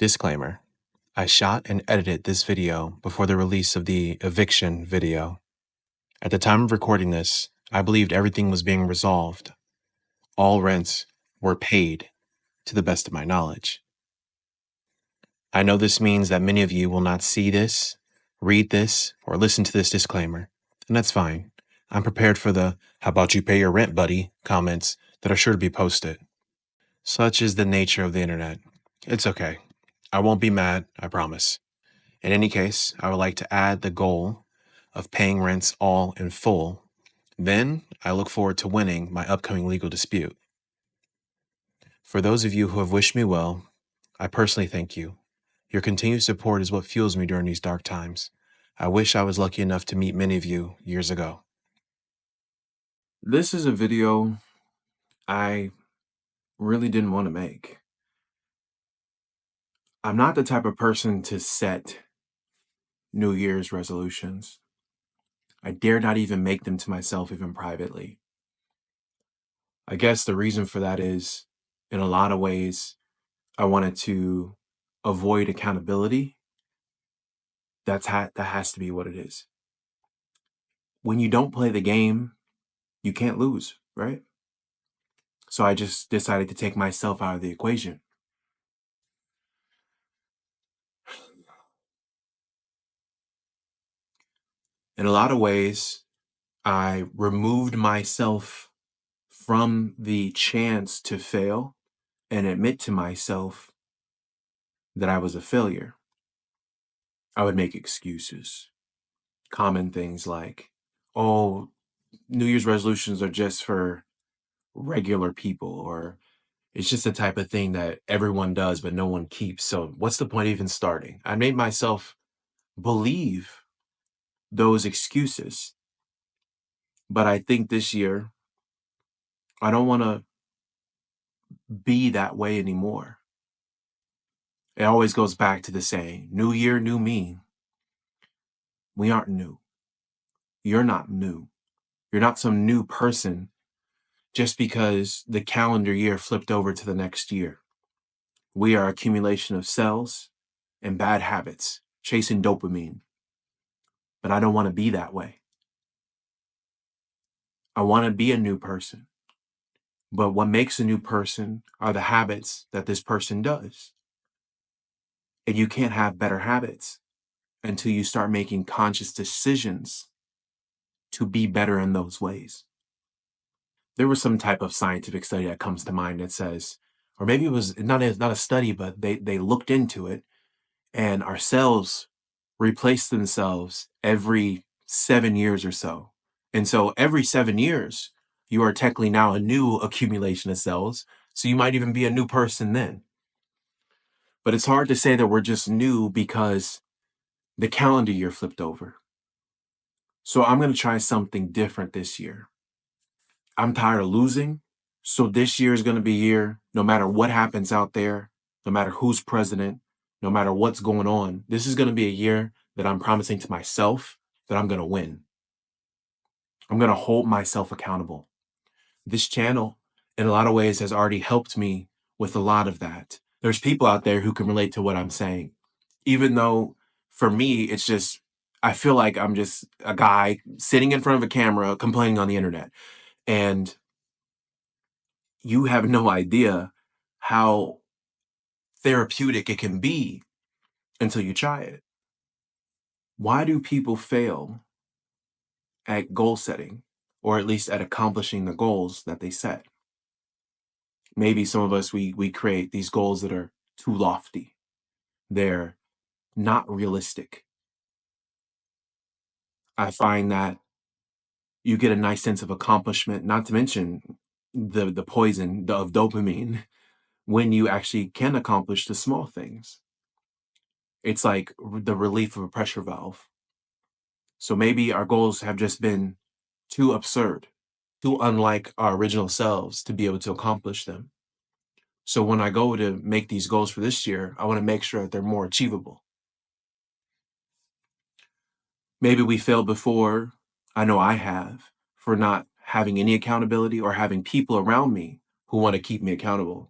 Disclaimer: I shot and edited this video before the release of the eviction video. At the time of recording this, I believed everything was being resolved. All rents were paid, to the best of my knowledge. I know this means that many of you will not see this, read this, or listen to this disclaimer, and that's fine. I'm prepared for the "how about you pay your rent, buddy" comments that are sure to be posted. Such is the nature of the internet. It's okay. I won't be mad, I promise. In any case, I would like to add the goal of paying rents all in full. Then I look forward to winning my upcoming legal dispute. For those of you who have wished me well, I personally thank you. Your continued support is what fuels me during these dark times. I wish I was lucky enough to meet many of you years ago. This is a video I really didn't want to make. I'm not the type of person to set New Year's resolutions. I dare not even make them to myself, even privately. I guess the reason for that is, in a lot of ways, I wanted to avoid accountability. That has to be what it is. When you don't play the game, you can't lose, right? So I just decided to take myself out of the equation. In a lot of ways, I removed myself from the chance to fail and admit to myself that I was a failure. I would make excuses. Common things like, oh, New Year's resolutions are just for regular people, or it's just the type of thing that everyone does, but no one keeps. So what's the point of even starting? I made myself believe those excuses. But I think this year, I don't want to be that way anymore. It always goes back to the saying, new year, new me. We aren't new. You're not new. You're not some new person just because the calendar year flipped over to the next year. We are accumulation of cells and bad habits, chasing dopamine. But I don't want to be that way. I want to be a new person. But what makes a new person are the habits that this person does. And you can't have better habits until you start making conscious decisions to be better in those ways. There was some type of scientific study that comes to mind that says, or maybe it was not a study, but they looked into it, and our cells replace themselves every 7 years or so. And so every 7 years, you are technically now a new accumulation of cells. So you might even be a new person then. But it's hard to say that we're just new because the calendar year flipped over. So I'm going to try something different this year. I'm tired of losing. So this year is going to be a year, no matter what happens out there, no matter who's president, no matter what's going on, this is going to be a year that I'm promising to myself that I'm going to win. I'm going to hold myself accountable. This channel, in a lot of ways, has already helped me with a lot of that. There's people out there who can relate to what I'm saying, even though for me, it's just, I feel like I'm just a guy sitting in front of a camera complaining on the internet. And you have no idea how therapeutic it can be until you try it. Why do people fail at goal setting, or at least at accomplishing the goals that they set? Maybe some of us, we create these goals that are too lofty. They're not realistic. I find that you get a nice sense of accomplishment, not to mention the poison of dopamine, when you actually can accomplish the small things. It's like the relief of a pressure valve. So maybe our goals have just been too absurd, too unlike our original selves to be able to accomplish them. So when I go to make these goals for this year, I want to make sure that they're more achievable. Maybe we failed before. I know I have, for not having any accountability or having people around me who want to keep me accountable.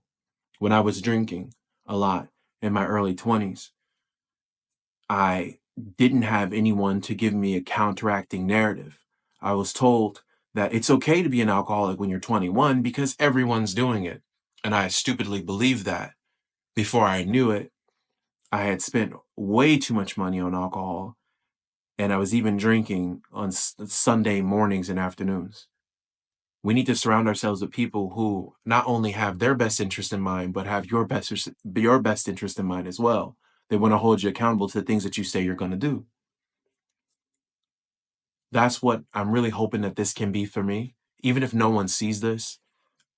When I was drinking a lot in my early 20s, I didn't have anyone to give me a counteracting narrative. I was told that it's okay to be an alcoholic when you're 21 because everyone's doing it. And I stupidly believed that. Before I knew it, I had spent way too much money on alcohol, and I was even drinking on Sunday mornings and afternoons. We need to surround ourselves with people who not only have their best interest in mind, but have your best interest in mind as well. They want to hold you accountable to the things that you say you're going to do. That's what I'm really hoping that this can be for me. Even if no one sees this,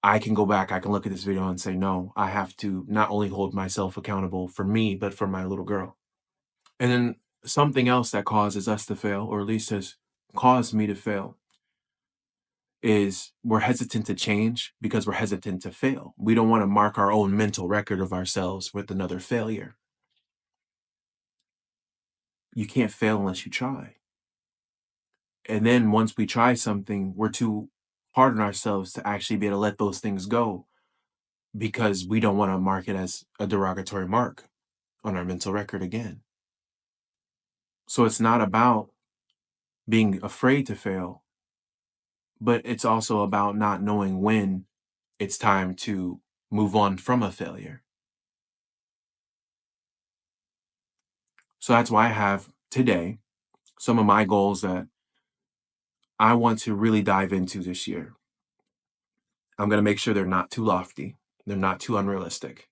I can go back, I can look at this video and say, no, I have to not only hold myself accountable for me, but for my little girl. And then something else that causes us to fail, or at least has caused me to fail, is we're hesitant to change because we're hesitant to fail. We don't want to mark our own mental record of ourselves with another failure. You can't fail unless you try. And then once we try something, we're too hard on ourselves to actually be able to let those things go because we don't want to mark it as a derogatory mark on our mental record again. So it's not about being afraid to fail, but it's also about not knowing when it's time to move on from a failure. So that's why I have today some of my goals that I want to really dive into this year. I'm going to make sure they're not too lofty, they're not too unrealistic.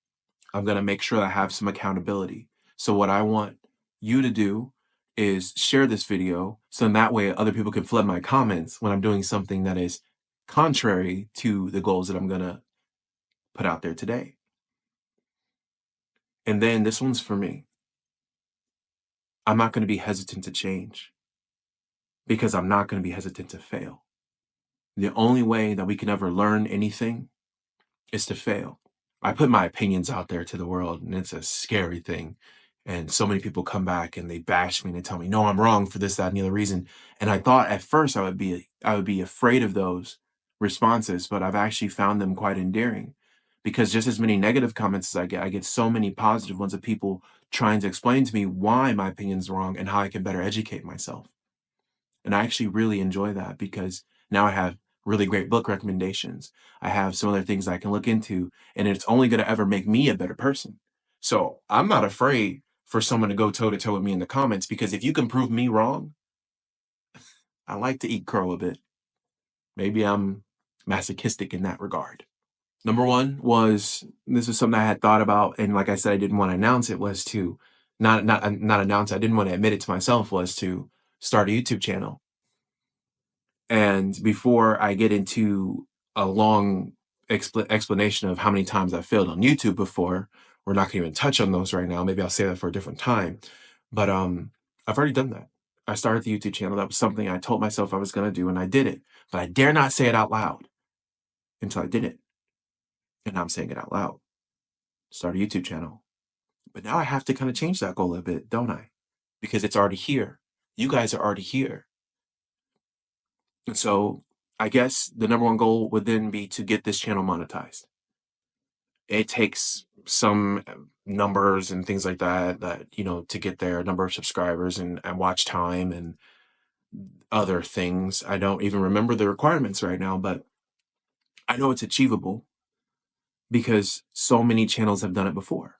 I'm going to make sure I have some accountability. So what I want you to do is share this video so in that way other people can flood my comments when I'm doing something that is contrary to the goals that I'm going to put out there today. And then this one's for me. I'm not going to be hesitant to change because I'm not going to be hesitant to fail. The only way that we can ever learn anything is to fail. I put my opinions out there to the world, and it's a scary thing. And so many people come back and they bash me and they tell me, no, I'm wrong for this, that, and the other reason. And I thought at first I would be afraid of those responses, but I've actually found them quite endearing. Because just as many negative comments as I get so many positive ones of people trying to explain to me why my opinion is wrong and how I can better educate myself. And I actually really enjoy that because now I have really great book recommendations. I have some other things I can look into, and it's only going to ever make me a better person. So I'm not afraid for someone to go toe to toe with me in the comments because if you can prove me wrong, I like to eat crow a bit. Maybe I'm masochistic in that regard. Number one was, this is something I had thought about, and like I said, I didn't want to announce it, was to not announce, I didn't want to admit it to myself, was to start a YouTube channel. And before I get into a long explanation of how many times I've failed on YouTube before, we're not going to even touch on those right now. Maybe I'll say that for a different time. But I've already done that. I started the YouTube channel. That was something I told myself I was going to do, and I did it. But I dare not say it out loud until I did it. And now I'm saying it out loud. Start a YouTube channel. But now I have to kind of change that goal a bit, don't I? Because it's already here. You guys are already here. And so I guess the number one goal would then be to get this channel monetized. It takes some numbers and things like that, you know, to get there, number of subscribers and watch time and other things. I don't even remember the requirements right now, but I know it's achievable because so many channels have done it before.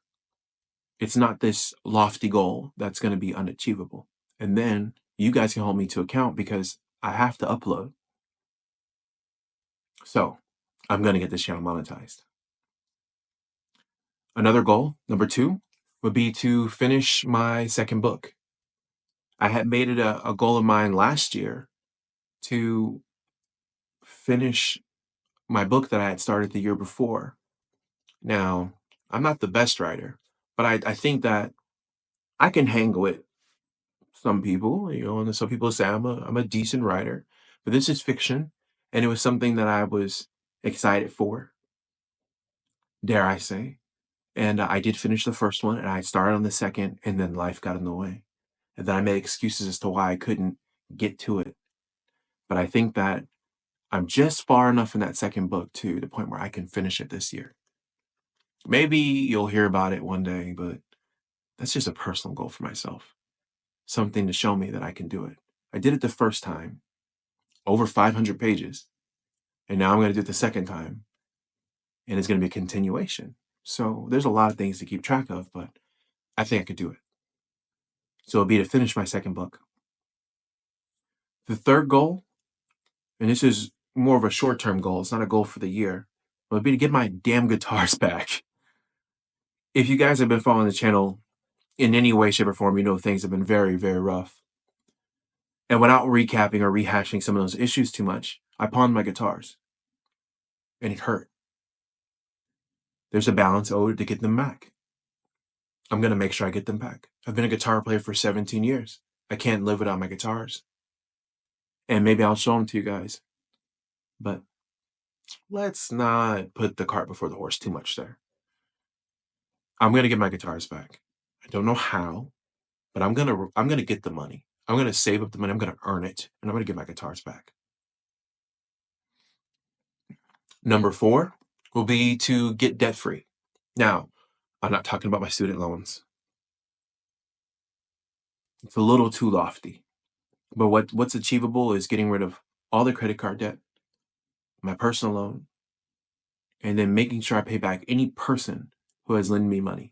It's not this lofty goal that's going to be unachievable. And then you guys can hold me to account because I have to upload. So I'm going to get this channel monetized. Another goal, number two, would be to finish my second book. I had made it a goal of mine last year to finish my book that I had started the year before. Now, I'm not the best writer, but I think that I can hang with some people, you know, and some people say I'm a decent writer, but this is fiction, and it was something that I was excited for, dare I say. And I did finish the first one, and I started on the second, and then life got in the way. And then I made excuses as to why I couldn't get to it. But I think that I'm just far enough in that second book to the point where I can finish it this year. Maybe you'll hear about it one day, but that's just a personal goal for myself. Something to show me that I can do it. I did it the first time, over 500 pages. And now I'm going to do it the second time, and it's going to be a continuation. So there's a lot of things to keep track of, but I think I could do it. So it'll be to finish my second book. The third goal, and this is more of a short-term goal, it's not a goal for the year, would be to get my damn guitars back. If you guys have been following the channel in any way, shape, or form, you know things have been very, very rough. And without recapping or rehashing some of those issues too much, I pawned my guitars. And it hurt. There's a balance owed to get them back. I'm going to make sure I get them back. I've been a guitar player for 17 years. I can't live without my guitars. And maybe I'll show them to you guys. But let's not put the cart before the horse too much there. I'm going to get my guitars back. I don't know how, but I'm going to get the money. I'm going to save up the money. I'm going to earn it, and I'm going to get my guitars back. Number 4 will be to get debt free. Now, I'm not talking about my student loans. It's a little too lofty. But what's achievable is getting rid of all the credit card debt, my personal loan, and then making sure I pay back any person who has lent me money.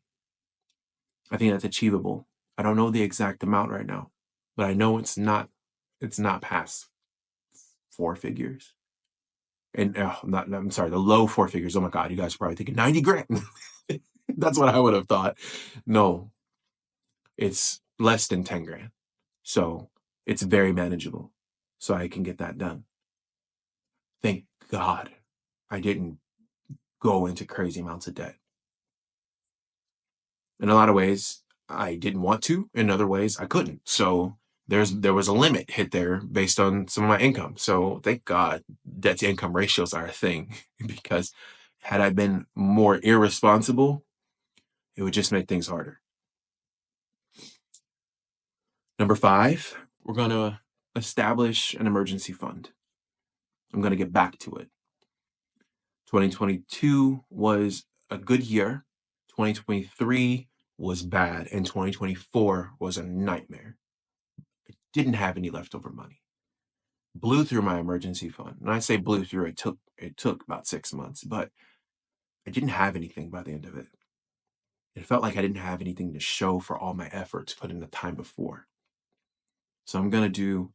I think that's achievable. I don't know the exact amount right now, but I know it's not past 4 figures. And I'm sorry, the low 4 figures. Oh my God, you guys are probably thinking 90 grand. That's what I would have thought. No, it's less than 10 grand. So it's very manageable. So I can get that done. Thank God I didn't go into crazy amounts of debt. In a lot of ways, I didn't want to. In other ways, I couldn't. So there was a limit hit there based on some of my income. So thank God debt to income ratios are a thing, because had I been more irresponsible, it would just make things harder. Number 5, we're going to establish an emergency fund. I'm going to get back to it. 2022 was a good year. 2023 was bad, and 2024 was a nightmare. I didn't have any leftover money. Blew through my emergency fund. And I say blew through, it took about 6 months, but I didn't have anything by the end of it. It felt like I didn't have anything to show for all my efforts put in the time before. So I'm going to do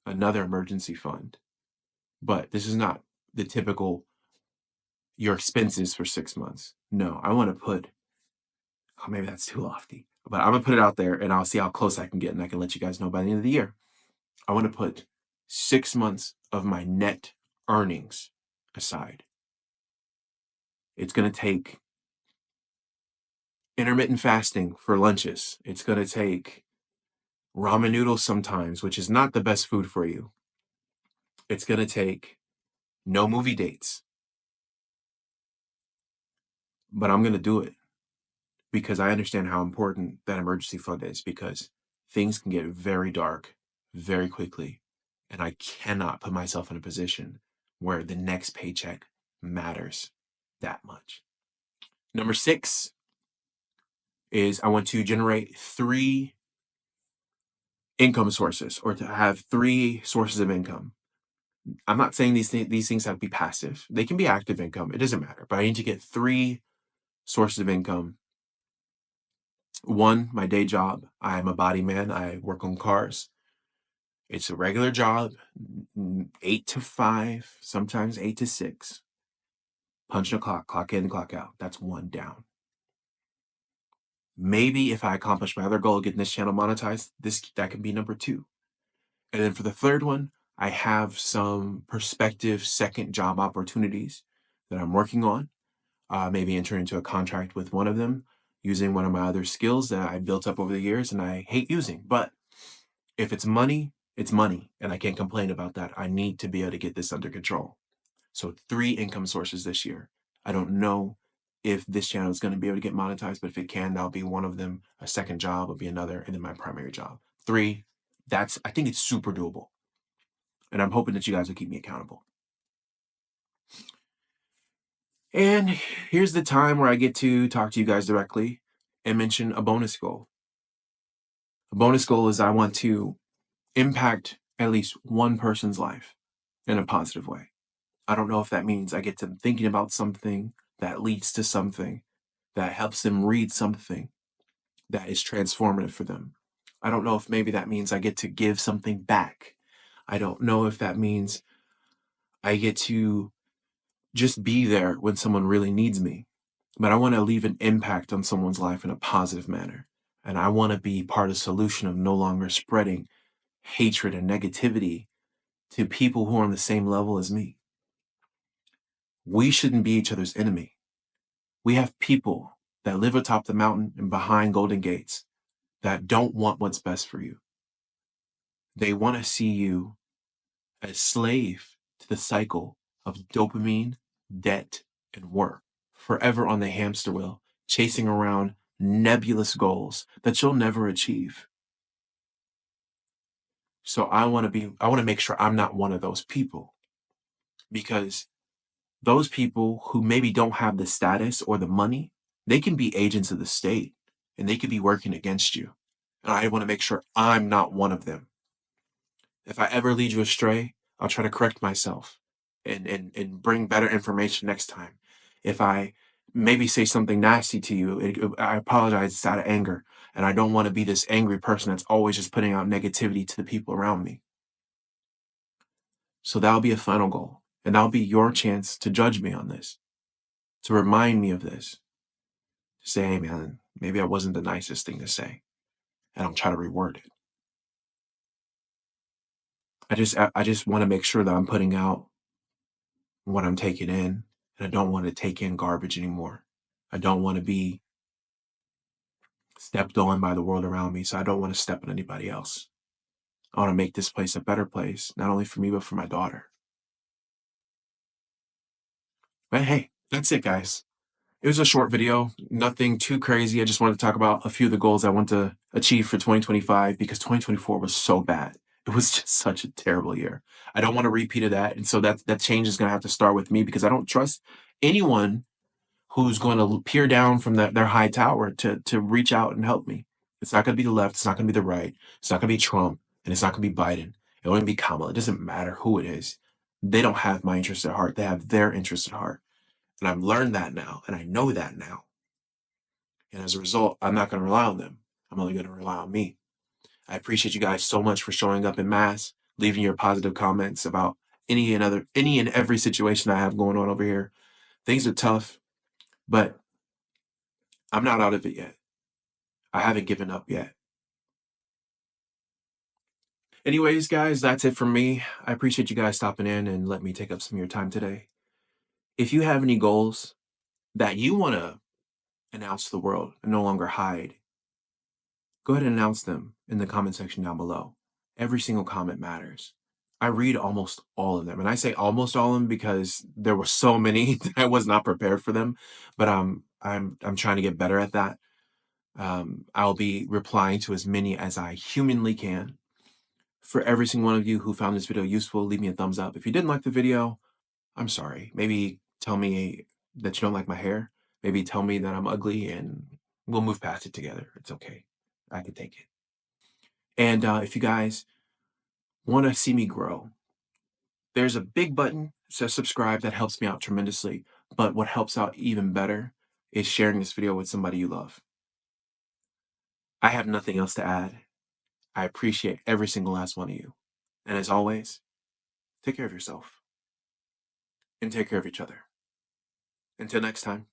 another emergency fund. But this is not the typical your expenses for 6 months. No, I want to put, oh, maybe that's too lofty, but I'm going to put it out there and I'll see how close I can get, and I can let you guys know by the end of the year. I want to put 6 months of my net earnings aside. It's going to take intermittent fasting for lunches. It's going to take ramen noodles sometimes, which is not the best food for you. It's going to take no movie dates. But I'm going to do it because I understand how important that emergency fund is, because things can get very dark very quickly. And I cannot put myself in a position where the next paycheck matters that much. Number 6 is I want to generate 3 income sources, or to have 3 sources of income. I'm not saying these things have to be passive. They can be active income. It doesn't matter. But I need to get 3 sources of income. 1, my day job. I'm a body man. I work on cars. It's a regular job, 8 to 5, sometimes 8 to 6. Punch the clock, clock in, clock out. That's 1 down. Maybe if I accomplish my other goal of getting this channel monetized, that can be number 2. And then for the third one, I have some prospective second job opportunities that I'm working on. Maybe enter into a contract with one of them using one of my other skills that I built up over the years and I hate using. But if it's money, it's money, and I can't complain about that. I need to be able to get this under control. So 3 income sources this year. I don't know if this channel is going to be able to get monetized, but if it can, that'll be one of them. A second job will be another, and then my primary job. 3, I think it's super doable. And I'm hoping that you guys will keep me accountable. And here's the time where I get to talk to you guys directly and mention a bonus goal. A bonus goal is I want to impact at least one person's life in a positive way. I don't know if that means I get them thinking about something that leads to something that helps them read something that is transformative for them. I don't know if maybe that means I get to give something back. I don't know if that means I get to just be there when someone really needs me. But I want to leave an impact on someone's life in a positive manner. And I want to be part of the solution of no longer spreading hatred and negativity to people who are on the same level as me. We shouldn't be each other's enemy. We have people that live atop the mountain and behind golden gates that don't want what's best for you. They want to see you a slave to the cycle of dopamine, debt, and work, forever on the hamster wheel, chasing around nebulous goals that you'll never achieve. So I want to make sure I'm not one of those people, because those people who maybe don't have the status or the money, they can be agents of the state and they could be working against you. And I want to make sure I'm not one of them. If I ever lead you astray, I'll try to correct myself and bring better information next time. If I maybe say something nasty to you, I apologize. It's out of anger. And I don't want to be this angry person that's always just putting out negativity to the people around me. So that'll be a final goal. And that'll be your chance to judge me on this, to remind me of this, to say, hey, man, maybe I wasn't the nicest thing to say. And I'll try to reword it. I just want to make sure that I'm putting out what I'm taking in, and I don't want to take in garbage anymore. I don't want to be stepped on by the world around me, so I don't want to step on anybody else. I want to make this place a better place, not only for me, but for my daughter. But hey, that's it, guys. It was a short video, nothing too crazy. I just wanted to talk about a few of the goals I want to achieve for 2025, because 2024 was so bad. It was just such a terrible year. I don't want to repeat of that. And so that change is going to have to start with me, because I don't trust anyone who's going to peer down from their high tower to reach out and help me. It's not going to be the left. It's not going to be the right. It's not going to be Trump, and it's not going to be Biden. It won't be Kamala. It doesn't matter who it is. They don't have my interest at heart. They have their interest at heart. And I've learned that now, and I know that now. And as a result, I'm not going to rely on them. I'm only going to rely on me. I appreciate you guys so much for showing up in mass, leaving your positive comments about any and every situation I have going on over here. Things are tough, but I'm not out of it yet. I haven't given up yet. Anyways, guys, that's it from me. I appreciate you guys stopping in and let me take up some of your time today. If you have any goals that you want to announce to the world and no longer hide, go ahead and announce them in the comment section down below. Every single comment matters. I read almost all of them. And I say almost all of them because there were so many that I was not prepared for them. But I'm trying to get better at that. I'll be replying to as many as I humanly can. For every single one of you who found this video useful, leave me a thumbs up. If you didn't like the video, I'm sorry. Maybe tell me that you don't like my hair. Maybe tell me that I'm ugly, and we'll move past it together. It's okay. I can take it. And if you guys want to see me grow, there's a big button that says subscribe that helps me out tremendously. But what helps out even better is sharing this video with somebody you love. I have nothing else to add. I appreciate every single last one of you. And as always, take care of yourself and take care of each other. Until next time.